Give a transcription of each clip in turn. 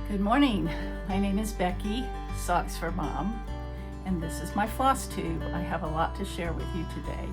Good morning. My name is Becky, Socks for Mom, and this is my FlossTube. I have a lot to share with you today.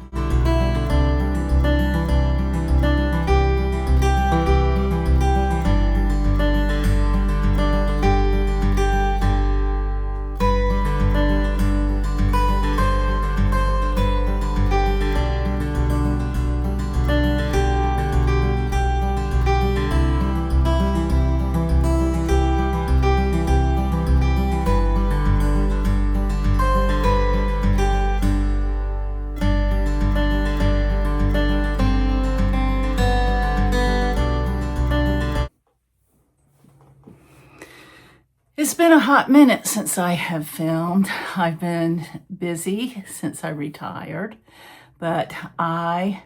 It's been a hot minute since I have filmed. I've been busy since I retired, but I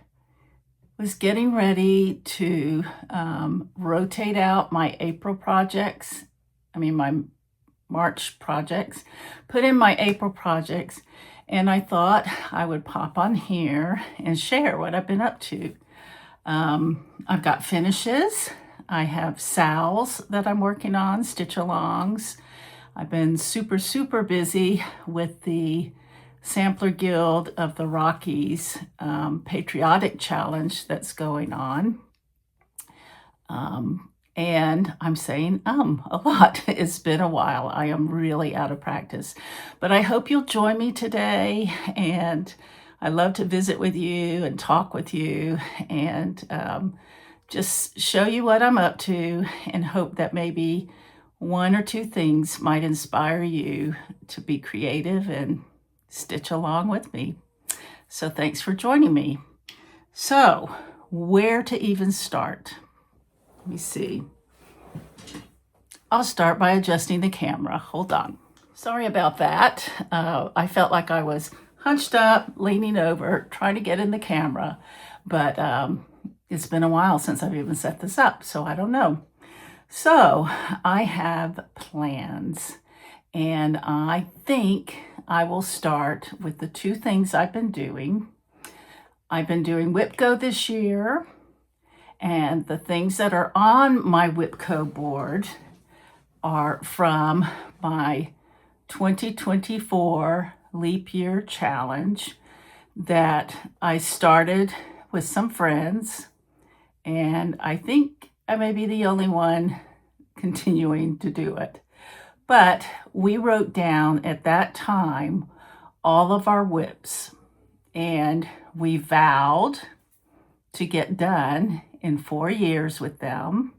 was getting ready to rotate out my April projects, my March projects, put in my April projects, and I thought I would pop on here and share what I've been up to. I've got finishes. I have sals that I'm working on, stitch-alongs. I've been super busy with the Sampler Guild of the Rockies Patriotic challenge that's going on. And I'm saying a lot. It's been a while. I am really out of practice. But I hope you'll join me today, and I love to visit with you and talk with you and just show you what I'm up to and hope that maybe one or two things might inspire you to be creative and stitch along with me. So thanks for joining me. So where to even start? Let me see. I'll start by adjusting the camera. Hold on. Sorry about that. I felt like I was hunched up, leaning over, trying to get in the camera, but it's been a while since I've even set this up, so I don't know. So I have plans, and I think I will start with the two things I've been doing. I've been doing Whipgo this year, and the things that are on my Whipgo board are from my 2024 Leap Year Challenge that I started with some friends. And I think I may be the only one continuing to do it. But we wrote down at that time all of our whips, and we vowed to get done in 4 years with them.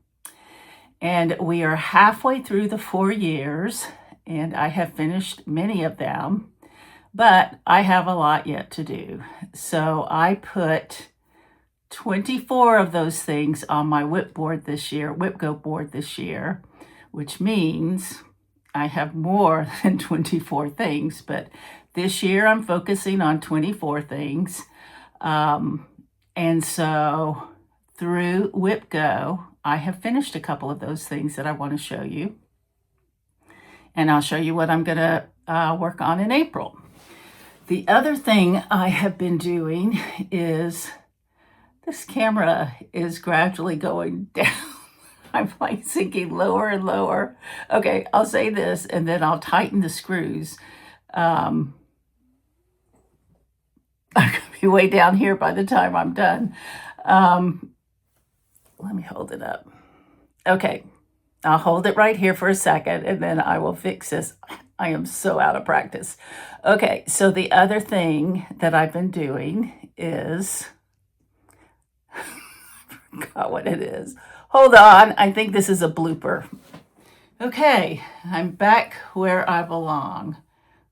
And we are halfway through the 4 years, and I have finished many of them, but I have a lot yet to do. So I put 24 of those things on my Whipgo board this year, which means I have more than 24 things, but this year I'm focusing on 24 things. And so through Whipgo, I have finished a couple of those things that I want to show you. And I'll show you what I'm going to work on in April. The other thing I have been doing is this camera is gradually going down. I'm like sinking lower and lower. Okay, I'll say this and then I'll tighten the screws. I'm going to be way down here by the time I'm done. Let me hold it up. Okay, I'll hold it right here for a second and then I will fix this. I am so out of practice. Okay, so the other thing that I've been doing is, I forgot what it is. Hold on, I think this is a blooper. Okay, I'm back where I belong.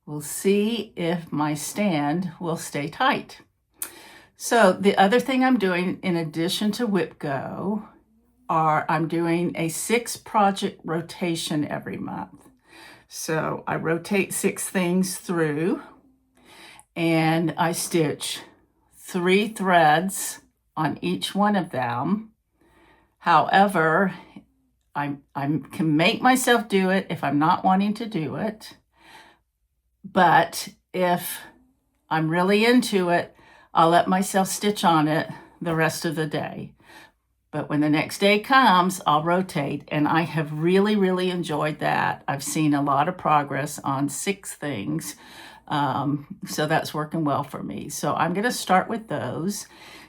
We'll see if my stand will stay tight. So the other thing I'm doing in addition to Whipgo I'm doing a 6-project rotation every month. So I rotate 6 things through and I stitch 3 threads on each one of them. However, I can make myself do it if I'm not wanting to do it. But if I'm really into it, I'll let myself stitch on it the rest of the day. But when the next day comes, I'll rotate, and I have really, really enjoyed that. I've seen a lot of progress on 6 things, so that's working well for me. So I'm going to start with those,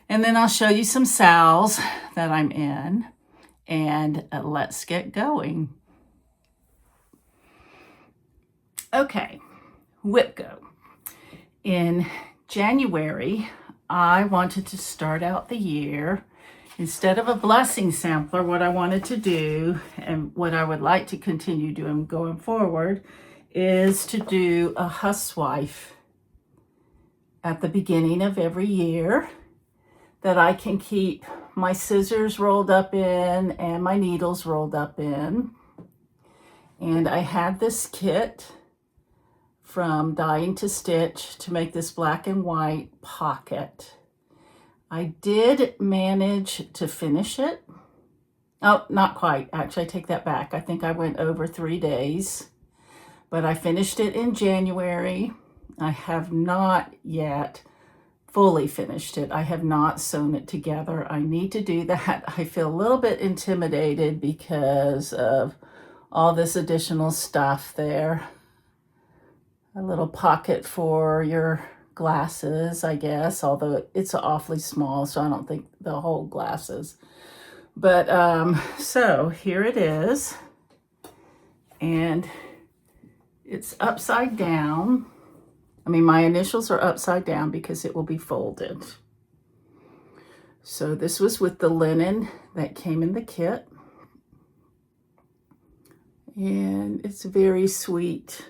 and then I'll show you some sals that I'm in, and let's get going. Okay, Whipgo. In January, I wanted to start out the year. Instead of a blessing sampler, what I wanted to do, and what I would like to continue doing going forward, is to do a housewife at the beginning of every year that I can keep my scissors rolled up in and my needles rolled up in. And I had this kit from Dying to Stitch to make this black and white pocket. I did manage to finish it. Oh, not quite. Actually, I take that back. I think I went over 3 days, but I finished it in January. I have not yet fully finished it. I have not sewn it together. I need to do that. I feel a little bit intimidated because of all this additional stuff there. A little pocket for your glasses, I guess, although it's awfully small, so I don't think they'll hold glasses. But so here it is, and it's upside down. I mean, my initials are upside down because it will be folded. So this was with the linen that came in the kit, and it's very sweet.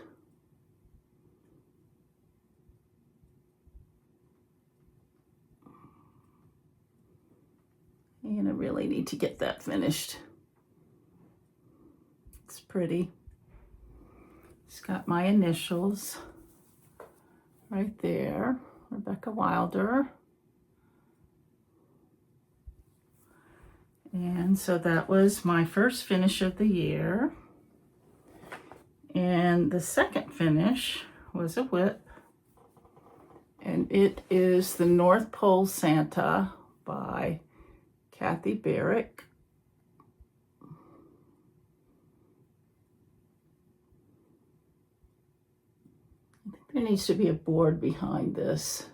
And I really need to get that finished. It's pretty. It's got my initials right there, Rebecca Wilder. And so that was my first finish of the year. And the second finish was a whip. And it is the North Pole Santa by Kathy Barrick. I think there needs to be a board behind this.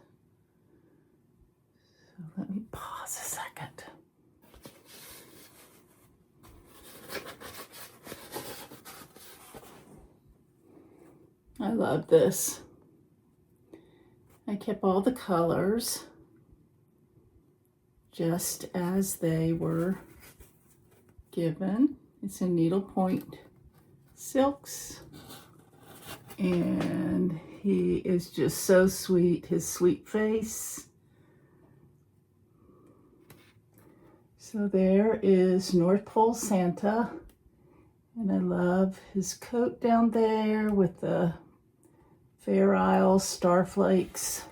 So let me pause a second. I love this. I kept all the colors just as they were given. It's in needlepoint silks, and he is just so sweet, his sweet face. So there is North Pole Santa, and I love his coat down there with the Fair Isle Starflakes,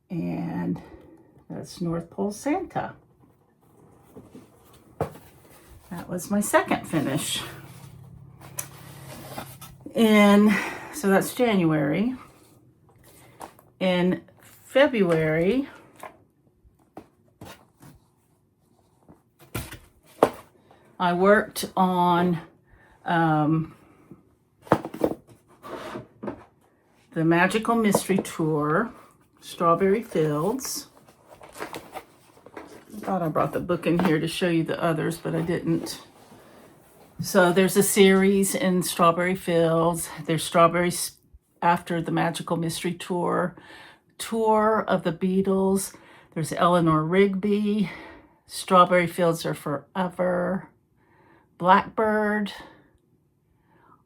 and that's North Pole Santa. That was my second finish. And so that's January. In February, I worked on the Magical Mystery Tour, Strawberry Fields. I thought I brought the book in here to show you the others, but I didn't. So there's a series in Strawberry Fields. There's Strawberries after the Magical Mystery Tour, Tour of the Beatles. There's Eleanor Rigby, Strawberry Fields Are Forever, Blackbird,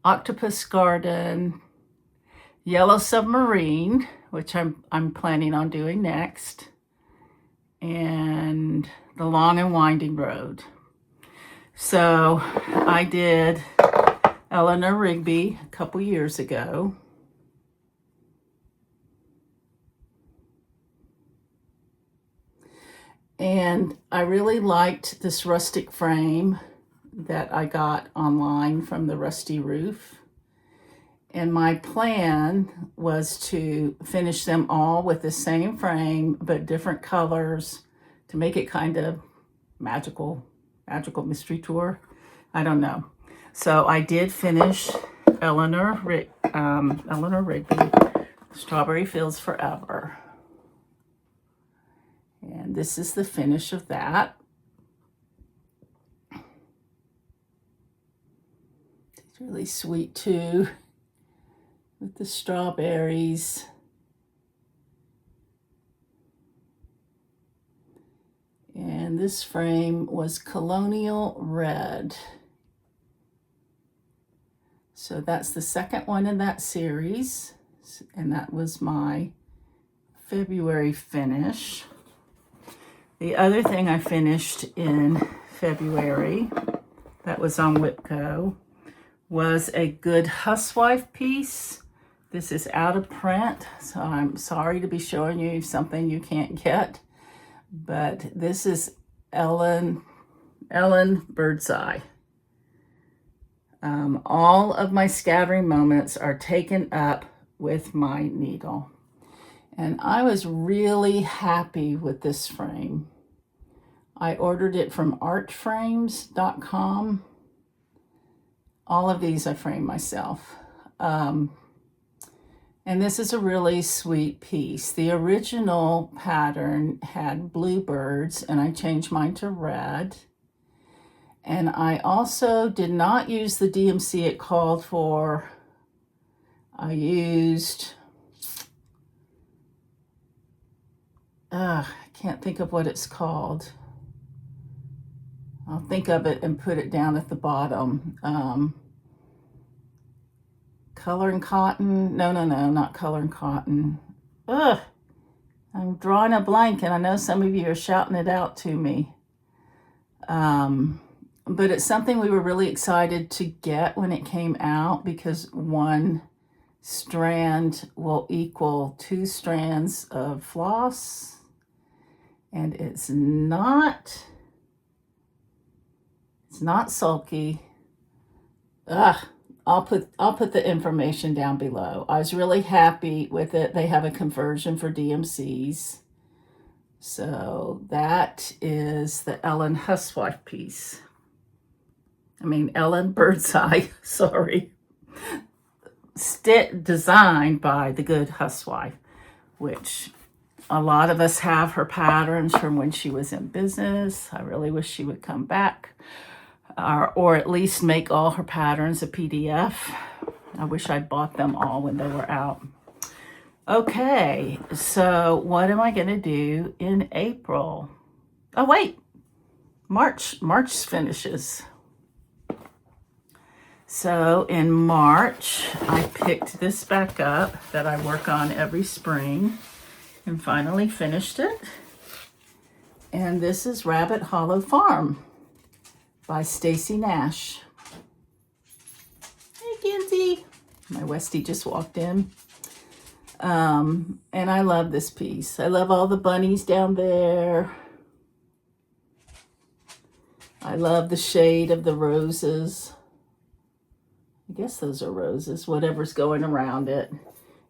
Octopus Garden, Yellow Submarine, which I'm planning on doing next, and The Long and Winding Road. So I did Eleanor Rigby a couple years ago. And I really liked this rustic frame that I got online from the Rusty Roof. And my plan was to finish them all with the same frame, but different colors to make it kind of magical mystery tour. I don't know. So I did finish Eleanor Rigby, Strawberry Fields Forever. And this is the finish of that. It's really sweet too, with the strawberries. And this frame was Colonial Red. So that's the second one in that series. And that was my February finish. The other thing I finished in February that was on Whipgo was a Good Housewife piece. This is out of print, so I'm sorry to be showing you something you can't get. But this is Ellen Birdseye. All of my scattering moments are taken up with my needle. And I was really happy with this frame. I ordered it from artframes.com. All of these I framed myself. And this is a really sweet piece. The original pattern had bluebirds, and I changed mine to red. And I also did not use the DMC it called for. I used, I can't think of what it's called. I'll think of it and put it down at the bottom. Color and Cotton. No, not Color and Cotton. I'm drawing a blank, and I know some of you are shouting it out to me. But it's something we were really excited to get when it came out, because one strand will equal 2 strands of floss, and it's not sulky. I'll put the information down below. I was really happy with it. They have a conversion for DMCs. So that is the Ellen Housewife piece. Ellen Birdseye, sorry. Designed by the Good Housewife, which a lot of us have her patterns from when she was in business. I really wish she would come back. Or at least make all her patterns a PDF. I wish I'd bought them all when they were out. Okay, so what am I going to do in April? Oh, wait. March finishes. So in March, I picked this back up that I work on every spring and finally finished it. And this is Rabbit Hollow Farm by Stacy Nash. Hey, Kinsey. My Westie just walked in. And I love this piece. I love all the bunnies down there. I love the shade of the roses. I guess those are roses, whatever's going around it.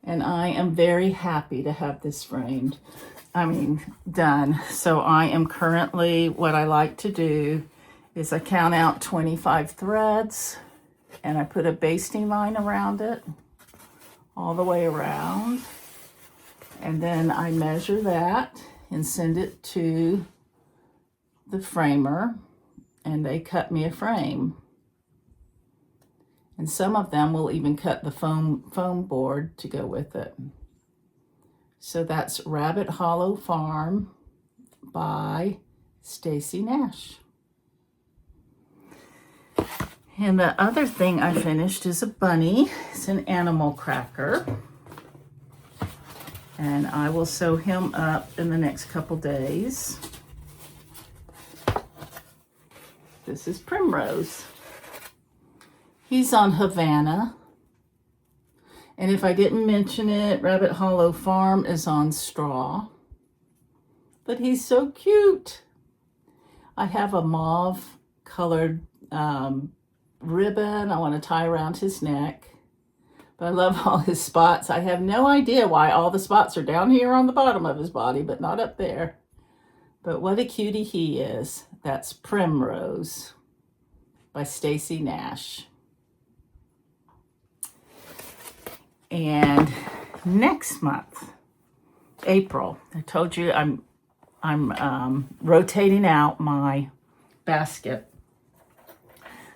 And I am very happy to have this framed. Done. So I am currently, what I like to do is I count out 25 threads and I put a basting line around it all the way around. And then I measure that and send it to the framer, and they cut me a frame. And some of them will even cut the foam board to go with it. So that's Rabbit Hollow Farm by Stacy Nash. And the other thing I finished is a bunny. It's an animal cracker. And I will sew him up in the next couple days. This is Primrose. He's on Havana. And if I didn't mention it, Rabbit Hollow Farm is on Straw. But he's so cute. I have a mauve colored ribbon I want to tie around his neck. But I love all his spots. I have no idea why all the spots are down here on the bottom of his body, but not up there. But what a cutie he is. That's Primrose by Stacy Nash. And next month, April, I told you I'm rotating out my basket.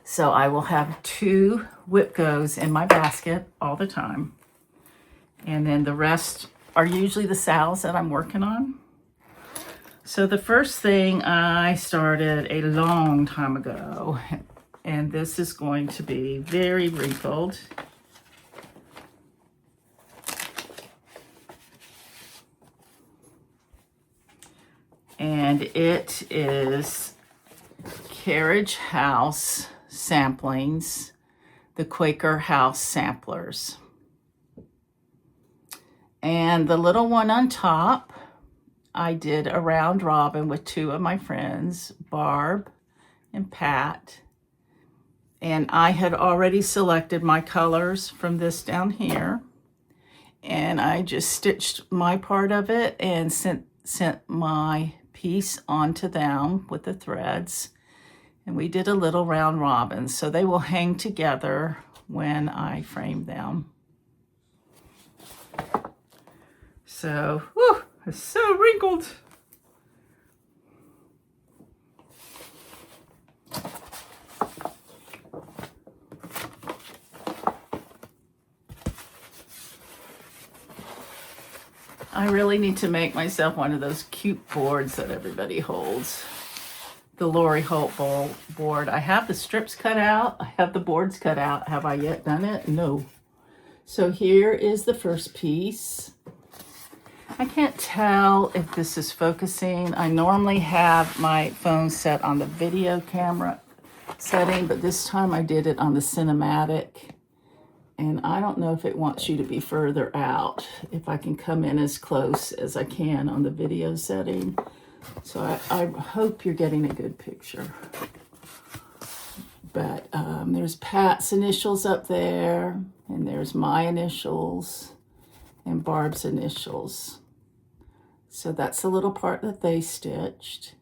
So I will have 2 Whipgos in my basket all the time. And then the rest are usually the Sals that I'm working on. So the first thing I started a long time ago, and this is going to be very wrinkled. And it is Carriage House Samplings, the Quaker House Samplers. And the little one on top, I did a round robin with 2 of my friends, Barb and Pat. And I had already selected my colors from this down here. And I just stitched my part of it and sent my piece onto them with the threads. And we did a little round robin, so they will hang together when I frame them. So, whew, it's so wrinkled. I really need to make myself one of those cute boards that everybody holds. The Lori Holt board. I have the strips cut out. I have the boards cut out. Have I yet done it? No. So here is the first piece. I can't tell if this is focusing. I normally have my phone set on the video camera setting, but this time I did it on the cinematic. And I don't know if it wants you to be further out, if I can come in as close as I can on the video setting. So I hope you're getting a good picture. But there's Pat's initials up there, and there's my initials, and Barb's initials. So that's the little part that they stitched.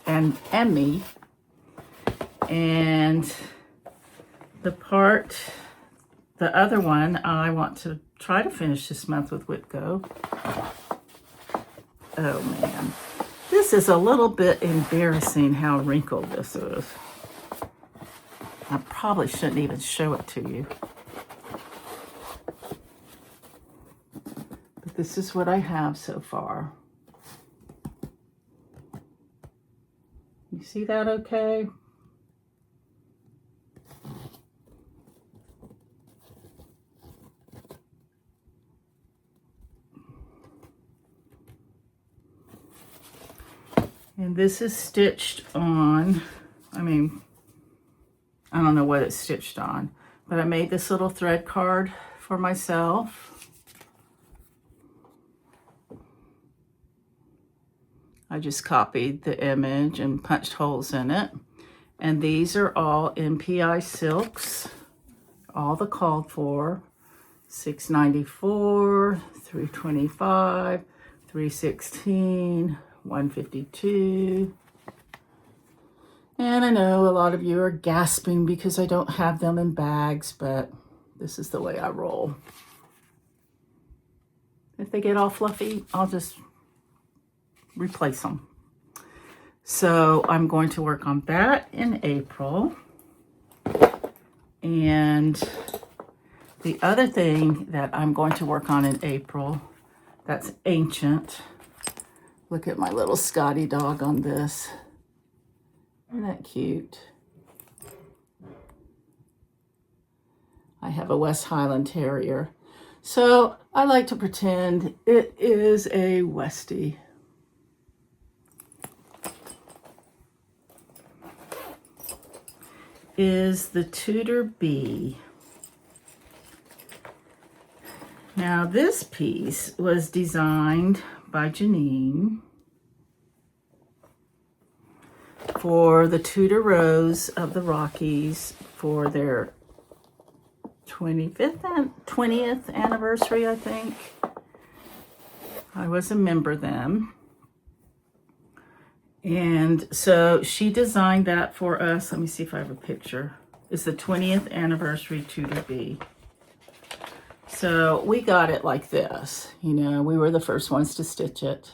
And me. And the other one, I want to try to finish this month with Whipgo. Oh man, this is a little bit embarrassing how wrinkled this is. I probably shouldn't even show it to you. But this is what I have so far. You see that okay? And this is stitched on, I don't know what it's stitched on, but I made this little thread card for myself. I just copied the image and punched holes in it. And these are all MPI silks, all the called for, $6.94, $3.25, $3.16, $1.52. And I know a lot of you are gasping because I don't have them in bags, but this is the way I roll. If they get all fluffy, I'll just replace them. So I'm going to work on that in April. And the other thing that I'm going to work on in April, that's ancient. Look at my little Scotty dog on this. Isn't that cute? I have a West Highland Terrier. So I like to pretend it is a Westie. Is the Tudor Bee. Now this piece was designed by Janine for the Tudor Rose of the Rockies for their 20th anniversary, I think. I was a member then. And so she designed that for us. Let me see if I have a picture. It's the 20th anniversary Tudor bee. So we got it like this. You know, we were the first ones to stitch it.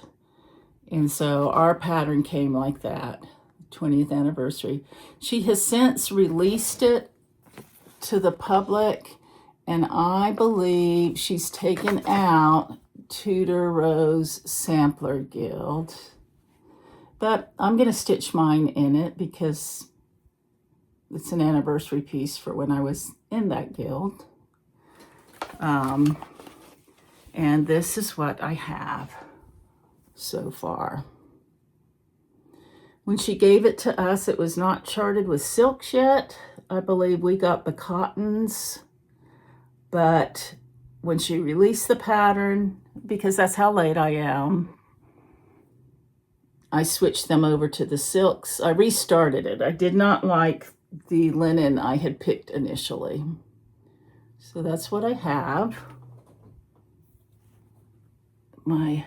And so our pattern came like that, 20th anniversary. She has since released it to the public, and I believe she's taken out Tudor Rose Sampler Guild. But I'm going to stitch mine in it because it's an anniversary piece for when I was in that guild. And this is what I have so far. When she gave it to us, it was not charted with silks yet. I believe we got the cottons, but when she released the pattern, because that's how late I am, I switched them over to the silks. I restarted it. I did not like the linen I had picked initially. So that's what I have. My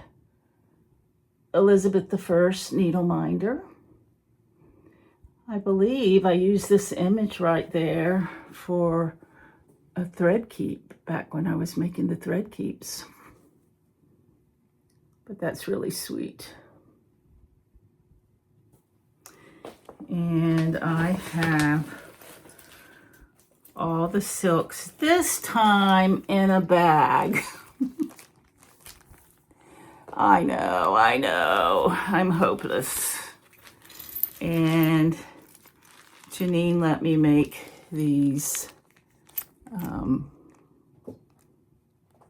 Elizabeth I needle minder. I believe I used this image right there for a thread keep back when I was making the thread keeps. But that's really sweet. And I have all the silks, this time in a bag. I know, I'm hopeless. And Janine let me make these.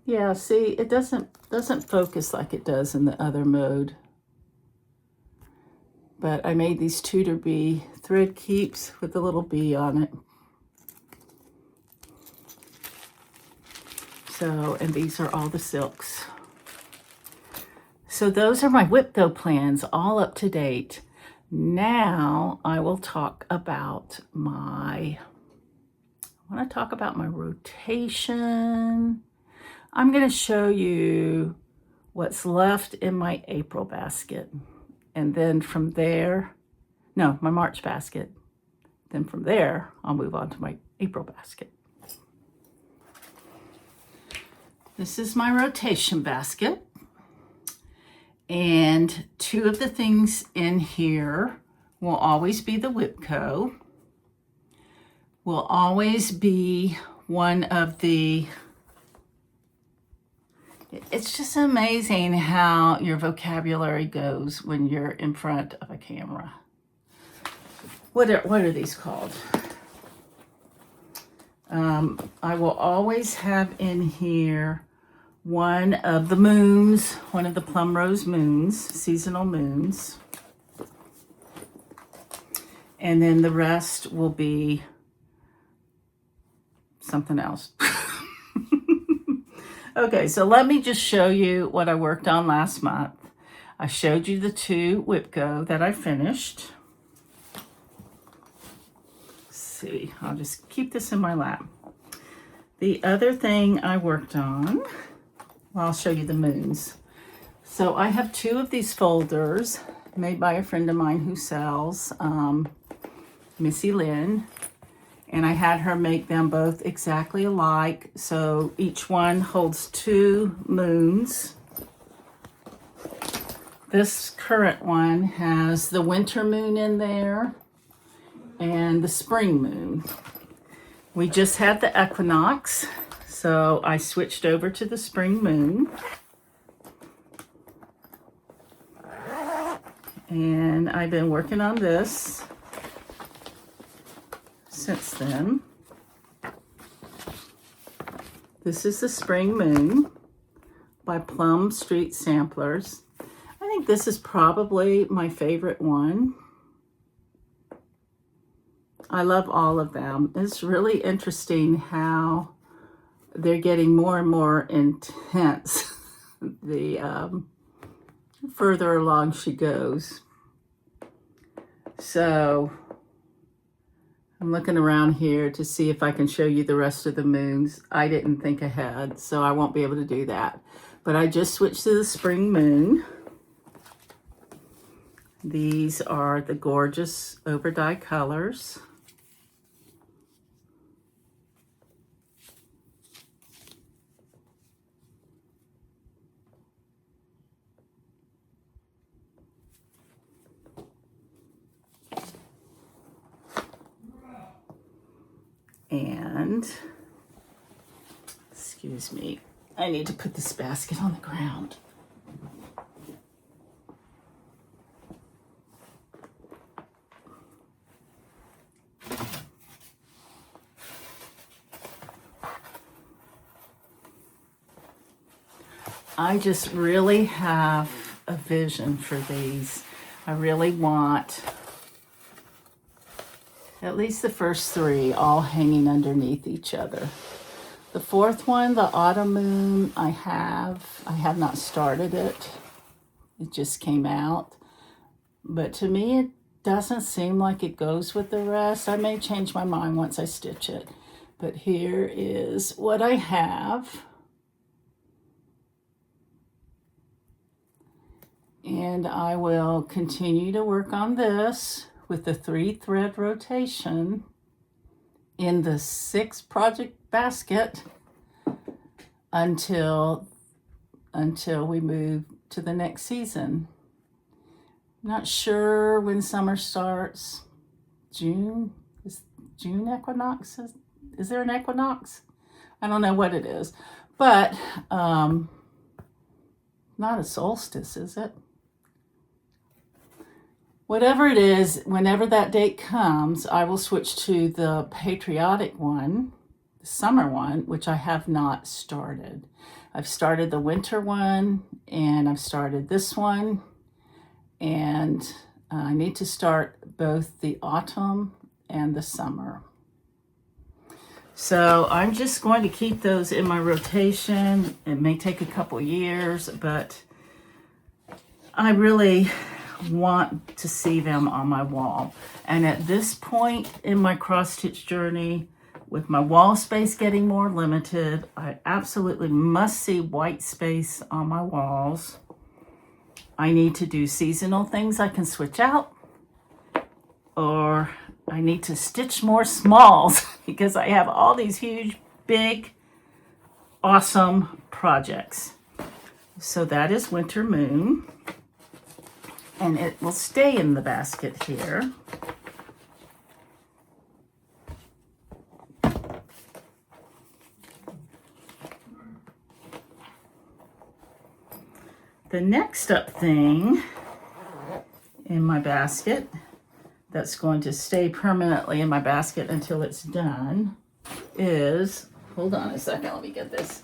Yeah, see, it doesn't focus like it does in the other mode. But I made these Tudor bee thread keeps with a little bee on it. So, and these are all the silks. So those are my Whipgo plans, all up to date. Now I will talk about my rotation. I'm going to show you what's left in my April basket. And then from there, no, my March basket. Then from there, I'll move on to my April basket. This is my rotation basket. And two of the things in here will always be the Whipgo. Will always be one of the... It's just amazing how your vocabulary goes when you're in front of a camera. What are these called? I will always have in here one of the moons, one of the Plum Rose moons, seasonal moons. And then the rest will be something else. Okay, so let me just show you what I worked on last month. I showed you the two Whipgo that I finished. Let's see, I'll just keep this in my lap. The other thing I worked on, well, I'll show you the moons. So I have two of these folders made by a friend of mine who sells, Missy Lynn. And I had her make them both exactly alike. So each one holds two moons. This current one has the winter moon in there and the spring moon. We just had the equinox, so I switched over to the spring moon. And I've been working on this since then. This is the Spring Moon by Plum Street Samplers. I think this is probably my favorite one. I love all of them. It's really interesting how they're getting more and more intense the further along she goes. So I'm looking around here to see if I can show you the rest of the moons. I didn't think ahead, so I won't be able to do that. But I just switched to the spring moon. These are the gorgeous over-dye colors. And, excuse me, I need to put this basket on the ground. I just really have a vision for these. I really want at least the first three all hanging underneath each other. The fourth one, the autumn moon, I have not started it. It just came out. But to me, it doesn't seem like it goes with the rest. I may change my mind once I stitch it. But here is what I have. And I will continue to work on this with the 3-thread rotation in the 6 project basket until we move to the next season. I'm not sure when summer starts. June? Is June equinox? Is there an equinox? I don't know what it is. But not a solstice, is it? Whatever it is, whenever that date comes, I will switch to the Patriotic one, the summer one, which I have not started. I've started the winter one, and I've started this one, and I need to start both the autumn and the summer. So I'm just going to keep those in my rotation. It may take a couple years, but I really want to see them on my wall. And at this point in my cross stitch journey, with my wall space getting more limited, I absolutely must see white space on my walls. I need to do seasonal things I can switch out, or I need to stitch more smalls because I have all these huge, big, awesome projects. So that is Winter Moon. And it will stay in the basket here. The next up thing in my basket that's going to stay permanently in my basket until it's done is, hold on a second, let me get this.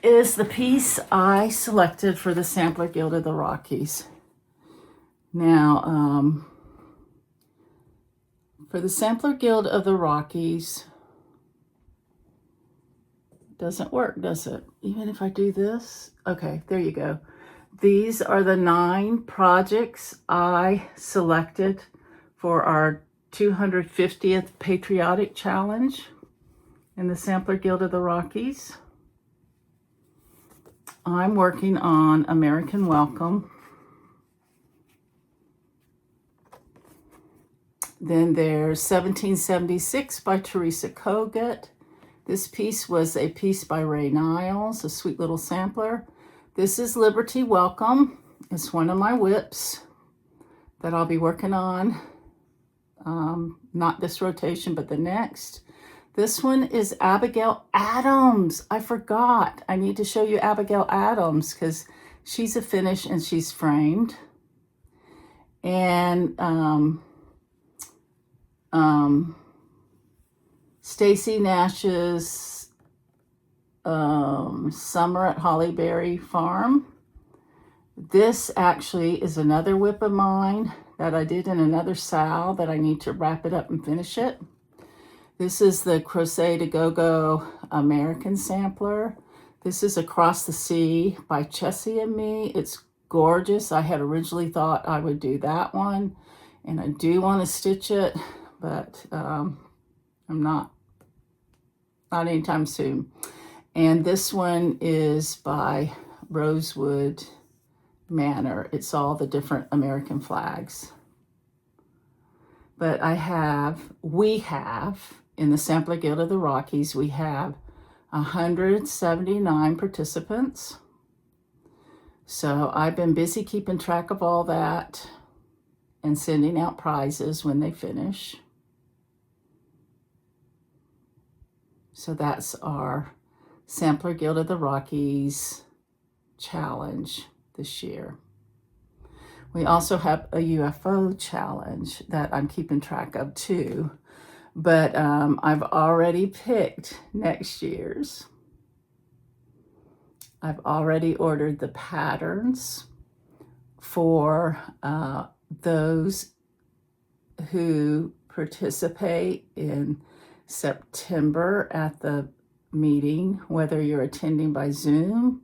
Is the piece I selected for the Sampler Guild of the Rockies. Now, for the Sampler Guild of the Rockies, doesn't work, does it? Even if I do this? Okay, there you go. These are the 9 projects I selected for our 250th Patriotic Challenge in the Sampler Guild of the Rockies. I'm working on American Welcome. Then there's 1776 by Teresa Kogut. This piece was a piece by Ray Niles, a sweet little sampler. This is Liberty Welcome. It's one of my whips that I'll be working on. Not this rotation, but the next. This one is Abigail Adams. I forgot. I need to show you Abigail Adams because she's a finish and she's framed. And Stacy Nash's Summer at Hollyberry Farm. This actually is another whip of mine that I did in another sal that I need to wrap it up and finish it. This is the Crochet to Go-Go American Sampler. This is Across the Sea by Chessie and Me. It's gorgeous. I had originally thought I would do that one, and I do want to stitch it, but I'm not anytime soon. And this one is by rosewood manner. It's all the different American flags. But we have, in the Sampler Guild of the Rockies, we have 179 participants. So I've been busy keeping track of all that and sending out prizes when they finish. So that's our Sampler Guild of the Rockies challenge this year. We also have a UFO challenge that I'm keeping track of too, but I've already picked next year's. I've already ordered the patterns for those who participate in September at the meeting, whether you're attending by Zoom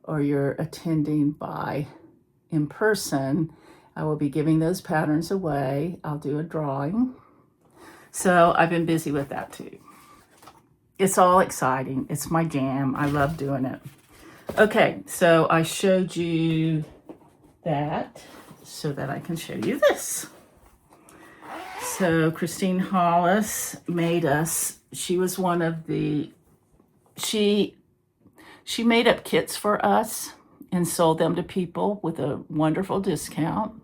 or you're attending by in person. I will be giving those patterns away. I'll do a drawing. So I've been busy with that too. It's all exciting. It's my jam. I love doing it. Okay, so I showed you that so that I can show you this. So Christine Hollis made us, she was one of the, she made up kits for us and sold them to people with a wonderful discount.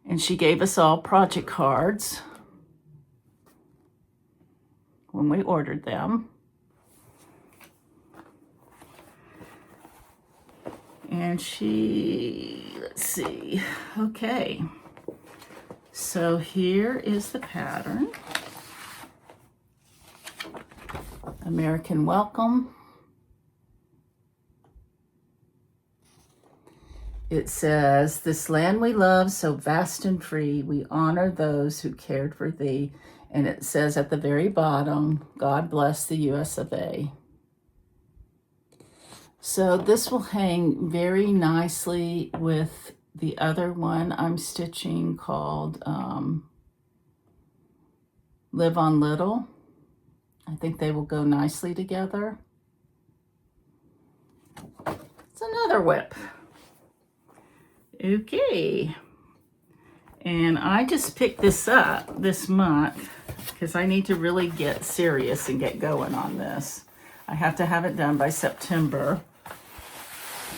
And she gave us all project cards when we ordered them. And let's see, okay. So here is the pattern. American Welcome. It says, "This land we love, so vast and free, we honor those who cared for thee." And it says at the very bottom, "God bless the US of A." So this will hang very nicely with the other one I'm stitching called Live on Little. I think they will go nicely together. It's another whip. Okay. And I just picked this up this month because I need to really get serious and get going on this. I have to have it done by September.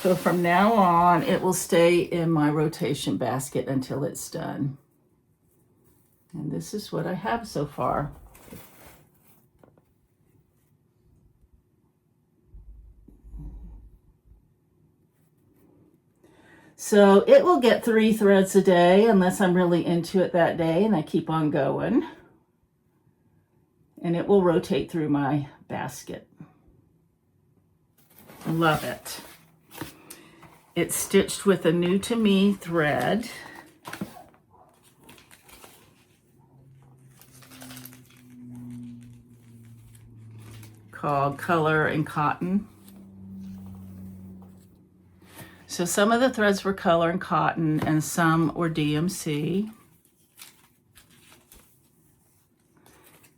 So from now on, it will stay in my rotation basket until it's done. And this is what I have so far. So it will get 3 threads a day unless I'm really into it that day and I keep on going. And it will rotate through my basket. Love it. It's stitched with a new to me thread. Called Color and Cotton. So some of the threads were color and cotton and some were DMC.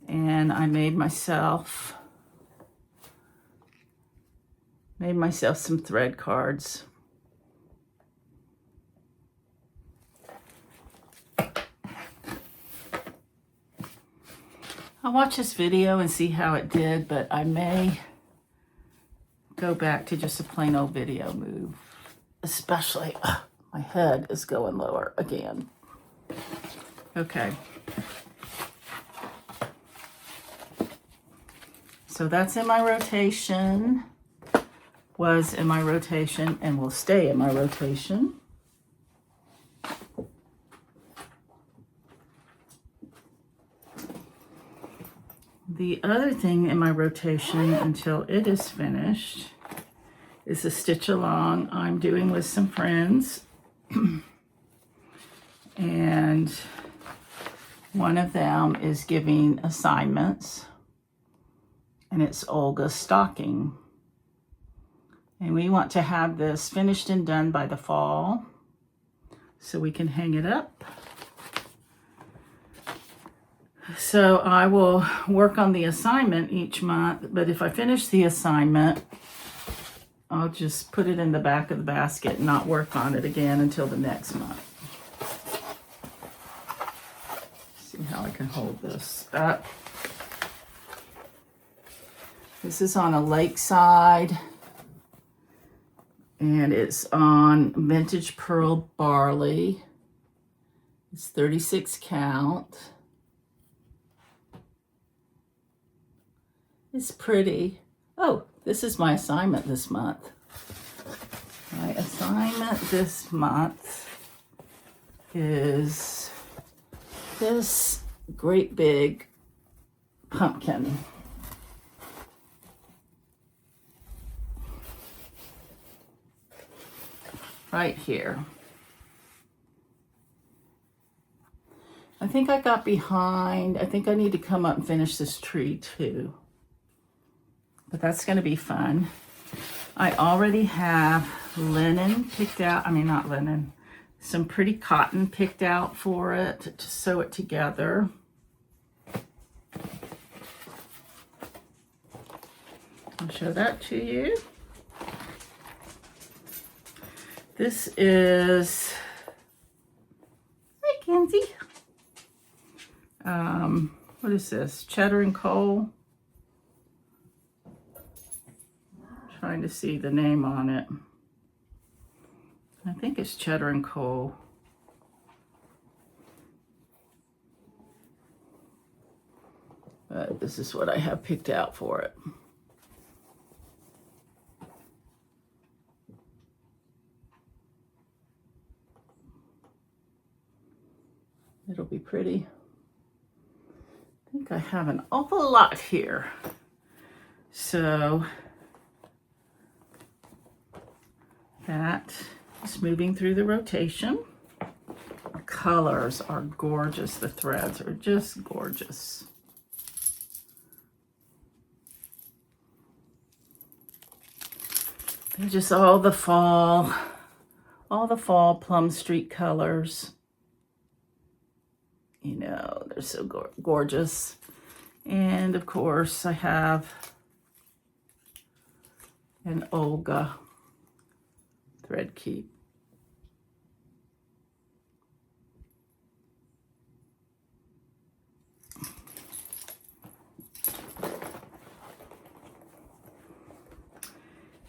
And I made myself some thread cards. I'll watch this video and see how it did, but I may go back to just a plain old video move. Especially, my head is going lower again. Okay. So that's in my rotation, was in my rotation, and will stay in my rotation. The other thing in my rotation until it is finished is a stitch along I'm doing with some friends. And one of them is giving assignments, and it's Olga's stocking. And we want to have this finished and done by the fall so we can hang it up. So I will work on the assignment each month, but if I finish the assignment, I'll just put it in the back of the basket and not work on it again until the next month. See how I can hold this up. This is on a lakeside, and it's on vintage pearl barley. It's 36 count. It's pretty. Oh, this is my assignment this month. My assignment this month is this great big pumpkin. Right here. I think I got behind. I think I need to come up and finish this tree too. But that's going to be fun. I already have linen picked out. I mean, not linen. Some pretty cotton picked out for it to sew it together. I'll show that to you. This is, hi Kenzie. What is this? Cheddar and coal. Trying to see the name on it. I think it's cheddar and coal. But this is what I have picked out for it. It'll be pretty. I think I have an awful lot here. So that is moving through the rotation. The colors are gorgeous. The threads are just gorgeous. They're just all the fall Plum Street colors. You know, they're so gorgeous. And of course, I have an Olga thread keep.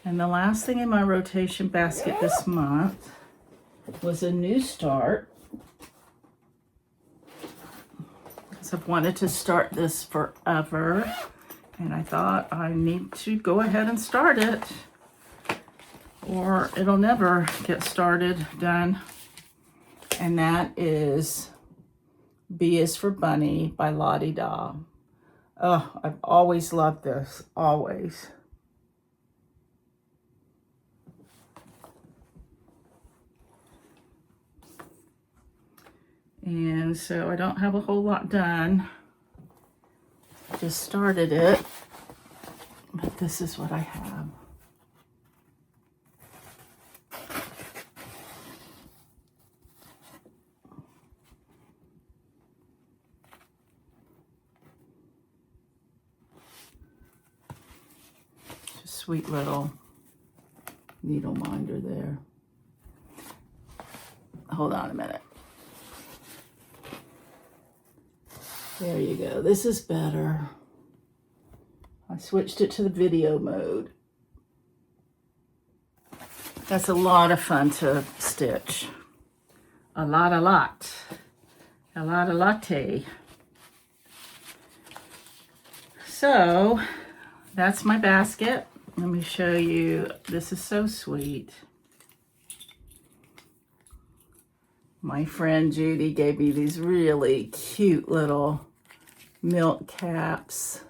And the last thing in my rotation basket this month was a new start. I've wanted to start this forever, and I thought I need to go ahead and start it, or it'll never get started, done. And that is B is for Bunny by Lottie Da. Oh, I've always loved this, always. And so I don't have a whole lot done. I just started it, but this is what I have. Just sweet little needle minder there. Hold on a minute. There you go. This is better. I switched it to the video mode. That's a lot of fun to stitch. A lot. A latte. So that's my basket. Let me show you. This is so sweet. My friend Judy gave me these really cute little milk caps,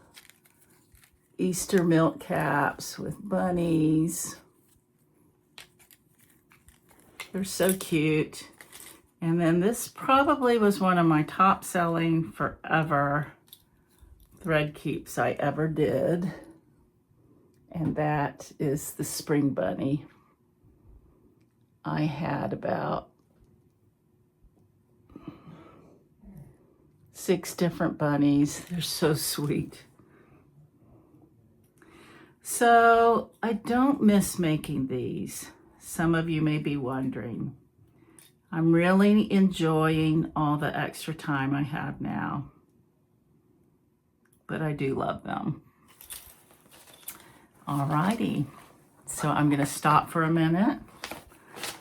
Easter milk caps with bunnies. They're so cute. And then this probably was one of my top selling forever thread keeps I ever did. And that is the spring bunny. I had about 6 different bunnies. They're so sweet. So I don't miss making these. Some of you may be wondering. I'm really enjoying all the extra time I have now, but I do love them. Alrighty, so I'm gonna stop for a minute,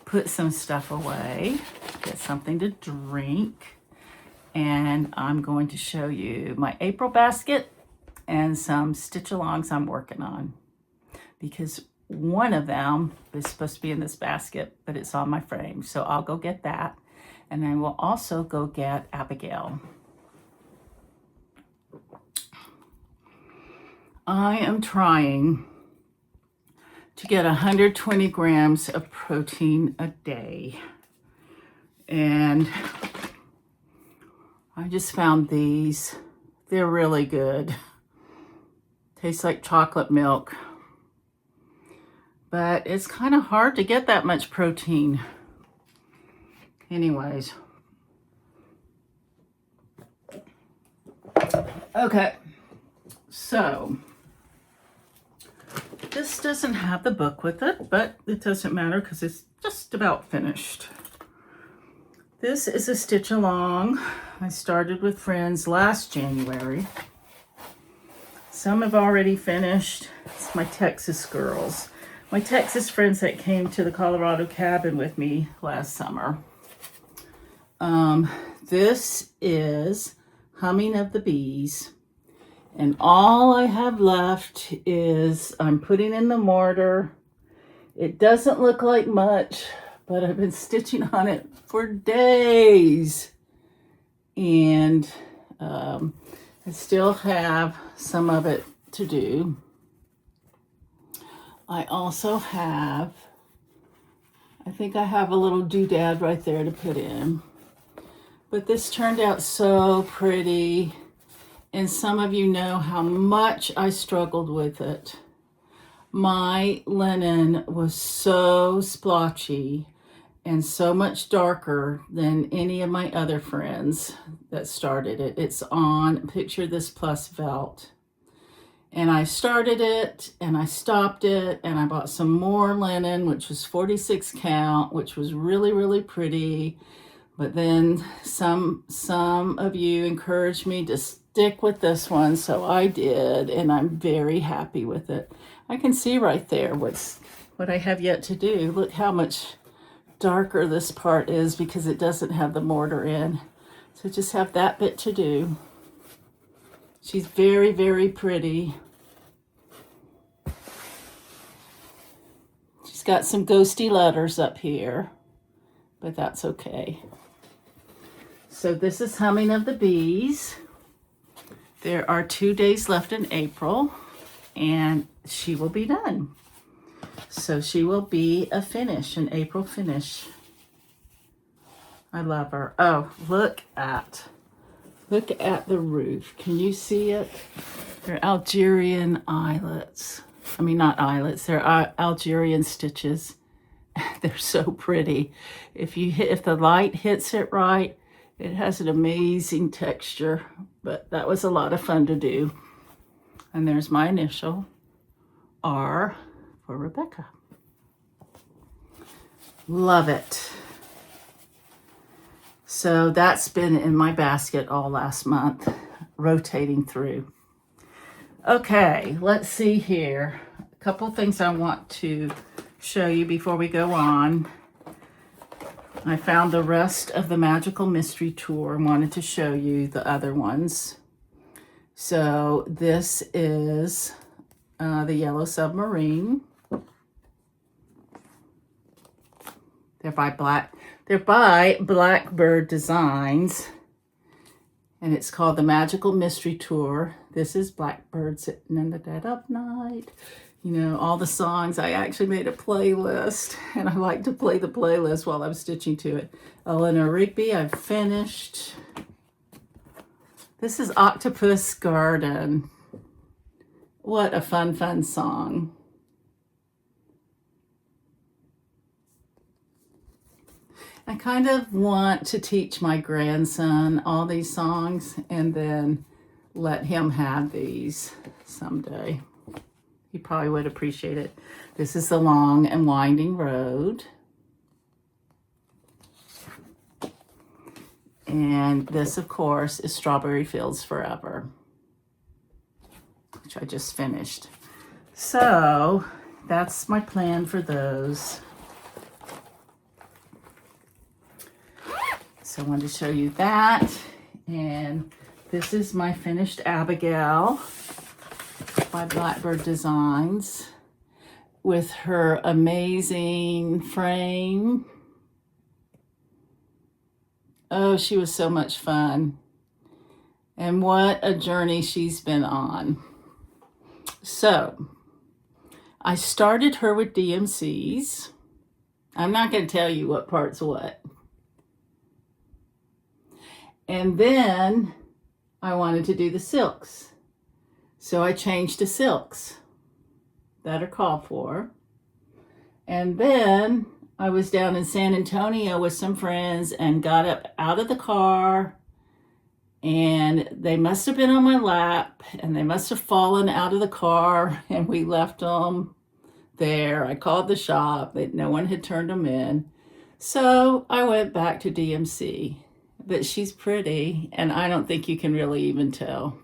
put some stuff away, get something to drink, and I'm going to show you my April basket and some stitch-alongs I'm working on, because one of them is supposed to be in this basket, but it's on my frame. So I'll go get that. And then we'll also go get Abigail. I am trying to get 120 grams of protein a day. And I just found these. They're really good. Tastes like chocolate milk. But it's kind of hard to get that much protein. Anyways. Okay. So, this doesn't have the book with it, but it doesn't matter because it's just about finished. This is a stitch along. I started with friends last January. Some have already finished. It's my Texas girls. My Texas friends that came to the Colorado cabin with me last summer. This is Humming of the Bees. And all I have left is I'm putting in the mortar. It doesn't look like much, but I've been stitching on it for days. And I still have some of it to do. I also have, I think I have a little doodad right there to put in. But this turned out so pretty. And some of you know how much I struggled with it. My linen was so splotchy and so much darker than any of my other friends that started it. It's on Picture This Plus Felt. And I started it and I stopped it and I bought some more linen, which was 46 count, which was really, really pretty. But then some of you encouraged me to stick with this one, so I did, and I'm very happy with it. I can see right there what I have yet to do. Look how much darker this part is because it doesn't have the mortar in. So just have that bit to do. She's very, very pretty. She's got some ghosty letters up here, but that's okay. So this is Humming of the Bees. There are 2 days left in April, and she will be done. So she will be a finish, an April finish. I love her. Oh, look at the roof. Can you see it? They're Algerian eyelets. I mean, not eyelets, they're Algerian stitches. They're so pretty. If the light hits it right, it has an amazing texture, but that was a lot of fun to do. And there's my initial, R for Rebecca. Love it. So that's been in my basket all last month, rotating through. Okay, let's see here. A couple of things I want to show you before we go on. I found the rest of the Magical Mystery Tour and wanted to show you the other ones. So this is the Yellow Submarine. They're by Blackbird Designs, and it's called the Magical Mystery Tour. This is Blackbird Sitting in the Dead of Night. You know, all the songs. I actually made a playlist, and I like to play the playlist while I'm stitching to it. Eleanor Rigby, I've finished. This is Octopus Garden. What a fun song. I kind of want to teach my grandson all these songs and then let him have these someday. He probably would appreciate it. This is the long and winding road. And this, of course, is Strawberry Fields Forever, which I just finished. So that's my plan for those. So I wanted to show you that. And this is my finished Abigail by Blackbird Designs with her amazing frame. Oh, she was so much fun. And what a journey she's been on. So, I started her with DMCs. I'm not going to tell you what part's what. And then I wanted to do the silks. So I changed to silks that are called for. And then I was down in San Antonio with some friends and got up out of the car, and they must have been on my lap and they must have fallen out of the car, and we left them there. I called the shop, but no one had turned them in. So I went back to DMC, but she's pretty and I don't think you can really even tell.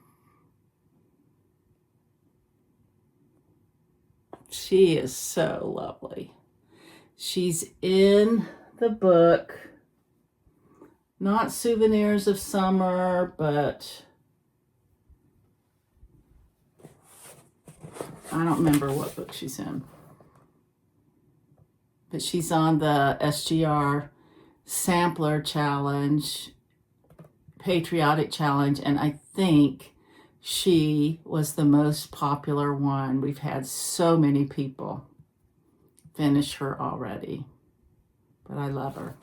She is so lovely. She's in the book, not Souvenirs of Summer, but I don't remember what book she's in. But she's on the SGR Sampler Challenge, Patriotic Challenge, and I think she was the most popular one. We've had so many people finish her already, but I love her.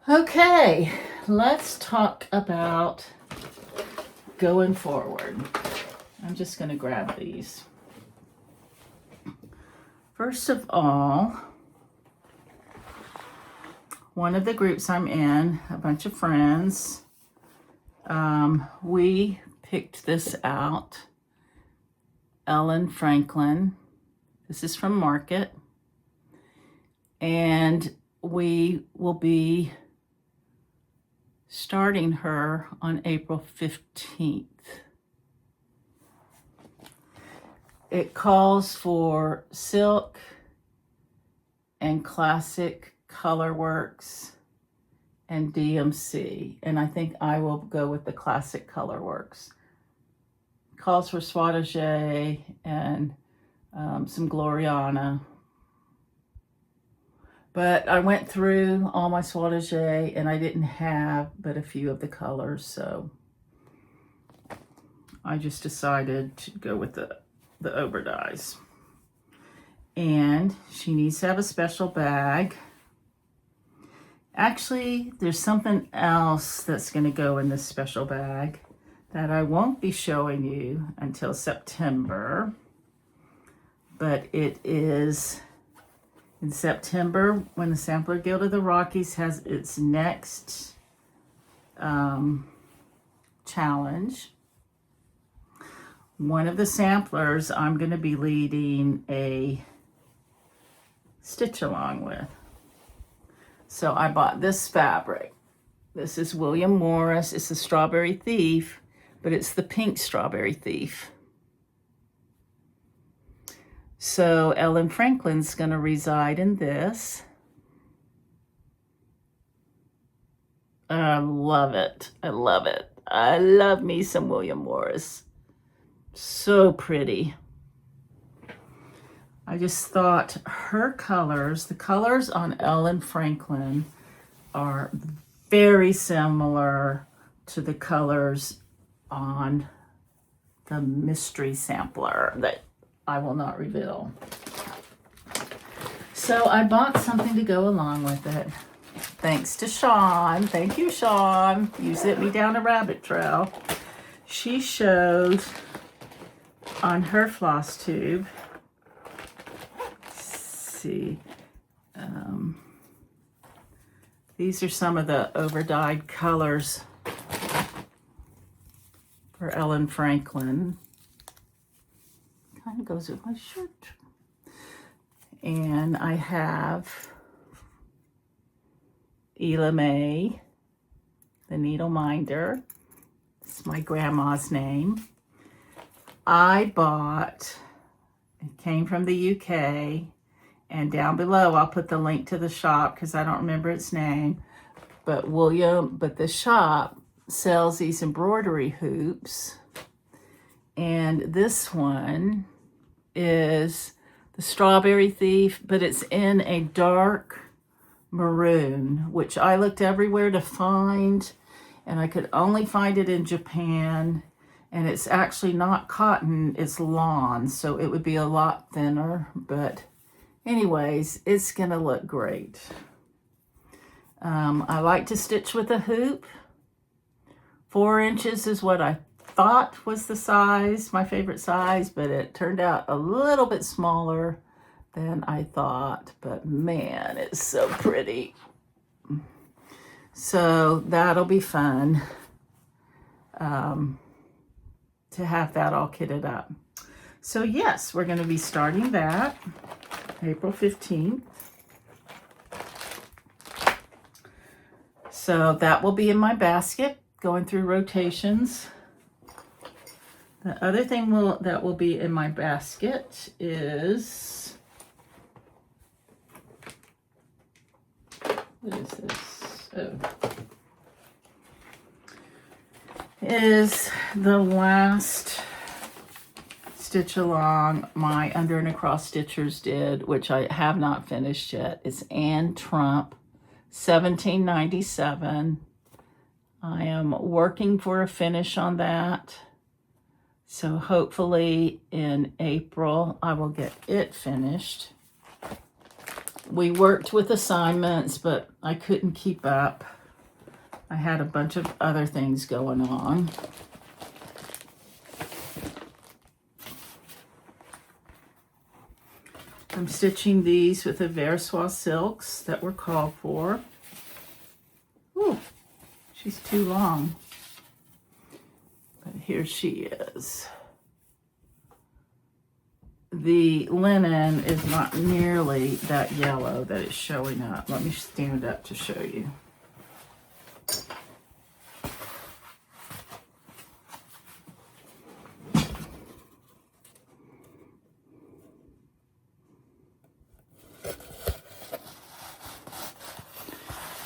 Okay, let's talk about going forward. I'm just going to grab these. First of all, one of the groups I'm in, a bunch of friends, we picked this out. Ellen Franklin. This is from Market. And we will be starting her on April 15th. It calls for silk and classic color works and DMC, and I think I will go with the classic color works. It calls for Swatagé and some Gloriana. But I went through all my Swatagé and I didn't have but a few of the colors, so I just decided to go with the overdyes. And she needs to have a special bag. Actually, there's something else that's going to go in this special bag that I won't be showing you until September. But it is in September when the Sampler Guild of the Rockies has its next challenge. One of the samplers I'm going to be leading a stitch along with. So I bought this fabric. This is William Morris. It's the Strawberry Thief, but it's the pink Strawberry Thief. So Ellen Franklin's going to reside in this. I love it. I love it. I love me some William Morris. So pretty. I just thought her colors, the colors on Ellen Franklin are very similar to the colors on the mystery sampler that I will not reveal. So I bought something to go along with it. Thanks to Sean. Thank you, Sean. You sent me down a rabbit trail. She showed on her FlossTube. See, these are some of the overdyed colors for Ellen Franklin. kind of goes with my shirt. And I have Ela May, the needle minder. It's my grandma's name. I bought, it came from the UK, and down below I'll put the link to the shop because I don't remember its name. But the shop sells these embroidery hoops. And this one is the Strawberry Thief, but it's in a dark maroon, which I looked everywhere to find, and I could only find it in Japan. And it's actually not cotton, it's lawn, so it would be a lot thinner. But anyways, it's gonna look great. I like to stitch with a hoop. 4 inches is what I thought was the size, my favorite size, but it turned out a little bit smaller than I thought. But man, it's so pretty. So that'll be fun to have that all kitted up. So yes, we're going to be starting that April 15th. So that will be in my basket, going through rotations. The other thing that will be in my basket is, what is this? Oh. Is the last stitch along my under and across stitchers did, which I have not finished yet. It's Anne Trump, 1797. I am working for a finish on that. So hopefully in April I will get it finished. We worked with assignments, but I couldn't keep up. I had a bunch of other things going on. I'm stitching these with the Versoix silks that were called for. Ooh, she's too long. But here she is. The linen is not nearly that yellow that it's showing up. Let me stand up to show you.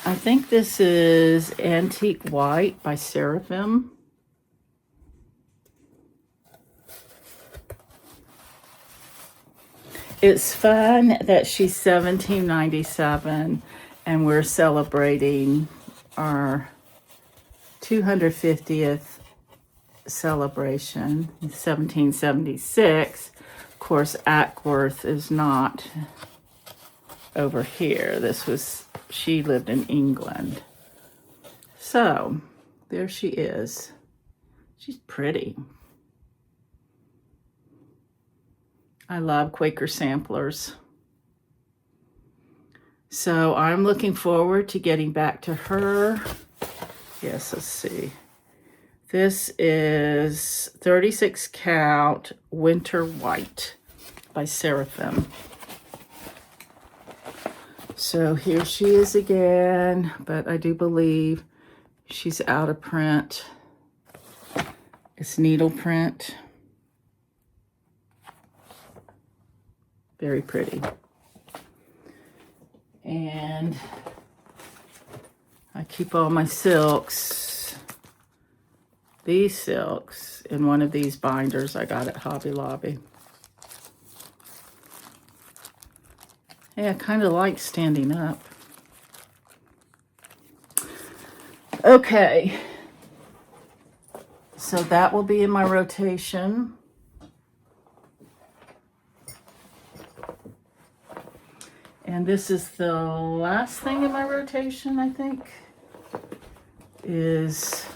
I think this is Antique White by Seraphim. It's fun that she's 1797 and we're celebrating our 250th celebration in 1776. Of course, Ackworth is not over here. She lived in England. So there she is. She's pretty. I love Quaker samplers. So I'm looking forward to getting back to her. Yes, let's see. This is 36 count Winter White by Seraphim. So here she is again, but I do believe she's out of print. It's needle print. Very pretty. And I keep all my silks, these silks, in one of these binders I got at Hobby Lobby. Hey, I kind of like standing up. Okay. So that will be in my rotation. And this is the last thing in my rotation, I think, is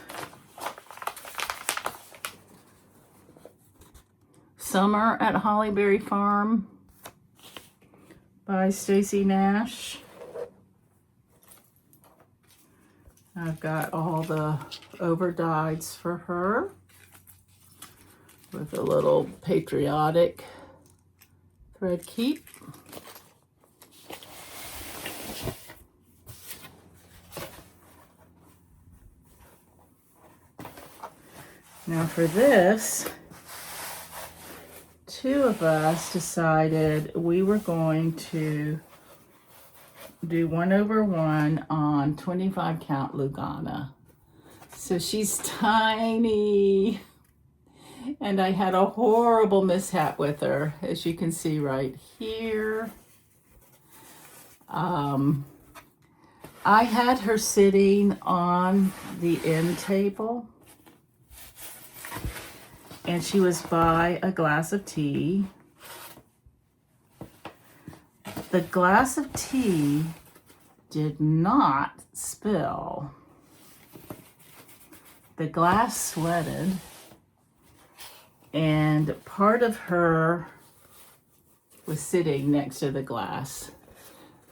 Summer at Hollyberry Farm by Stacy Nash. I've got all the overdyes for her with a little Patriotic thread keep. Now for this, two of us decided we were going to do 1/1 on 25 count Lugana. So she's tiny, and I had a horrible mishap with her, as you can see right here. I had her sitting on the end table, and she was by a glass of tea. The glass of tea did not spill. The glass sweated, and part of her was sitting next to the glass.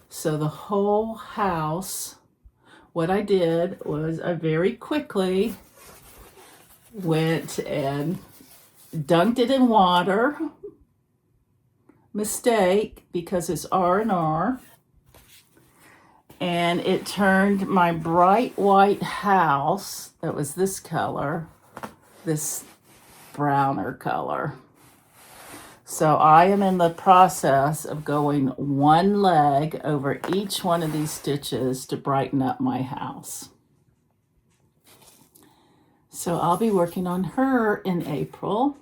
So the whole house, what I did was I very quickly went and dunked it in water. Mistake, because it's R&R. And it turned my bright white house, that was this color, this browner color. So I am in the process of going one leg over each one of these stitches to brighten up my house. So I'll be working on her in April.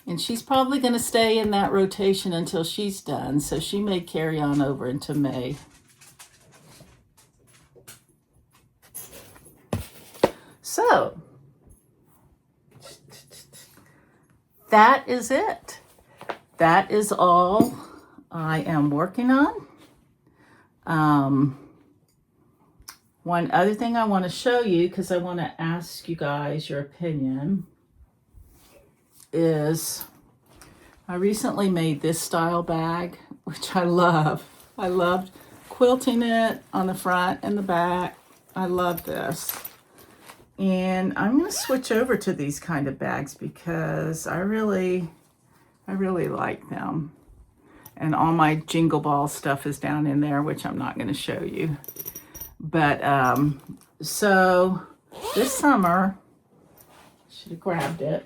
And she's probably going to stay in that rotation until she's done. So she may carry on over into May. So that is it. That is all I am working on. One other thing I want to show you, because I want to ask you guys your opinion, is I recently made this style bag, which I love. I loved quilting it on the front and the back. I love this. And I'm going to switch over to these kind of bags because I really like them. And all my Jingle Ball stuff is down in there, which I'm not going to show you. But so this summer, should have grabbed it.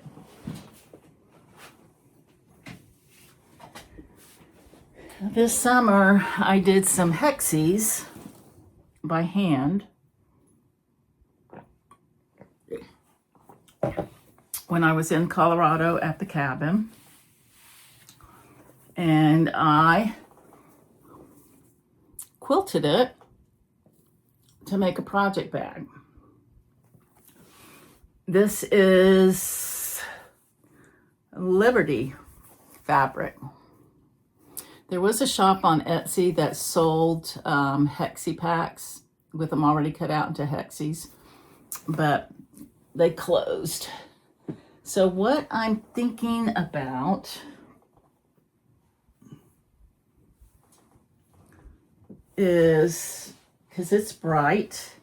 This summer, I did some Hexis by hand when I was in Colorado at the cabin. And I quilted it to make a project bag. This is Liberty fabric. There was a shop on Etsy that sold Hexi packs with them already cut out into Hexis, but they closed. So what I'm thinking about is, because it's bright,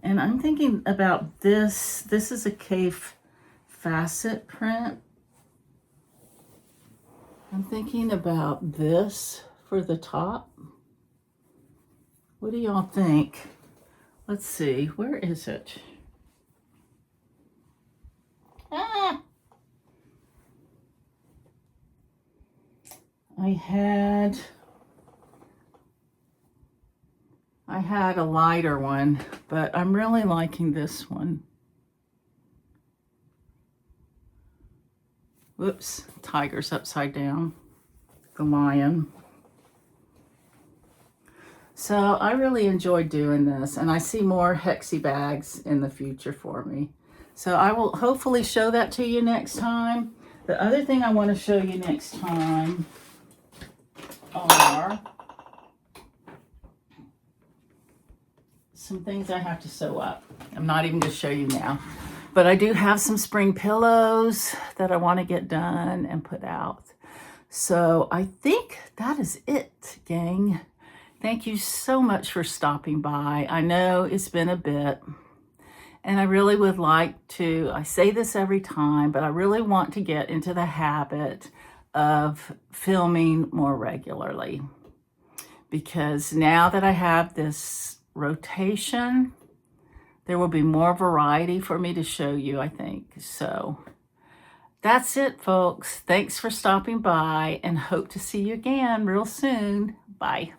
and I'm thinking about this. This is a cave facet print. I'm thinking about this for the top. What do y'all think? Let's see, where is it? Ah! I had a lighter one, but I'm really liking this one. Whoops, tiger's upside down, the lion. So I really enjoyed doing this, and I see more Hexi bags in the future for me. So I will hopefully show that to you next time. The other thing I want to show you next time are some things I have to sew up. I'm not even going to show you now. But I do have some spring pillows that I want to get done and put out. So I think that is it, gang. Thank you so much for stopping by. I know it's been a bit. And I really would like to, I say this every time, but I really want to get into the habit of filming more regularly. Because now that I have this rotation, there will be more variety for me to show you, I think. So that's it, folks. Thanks for stopping by and hope to see you again real soon. Bye.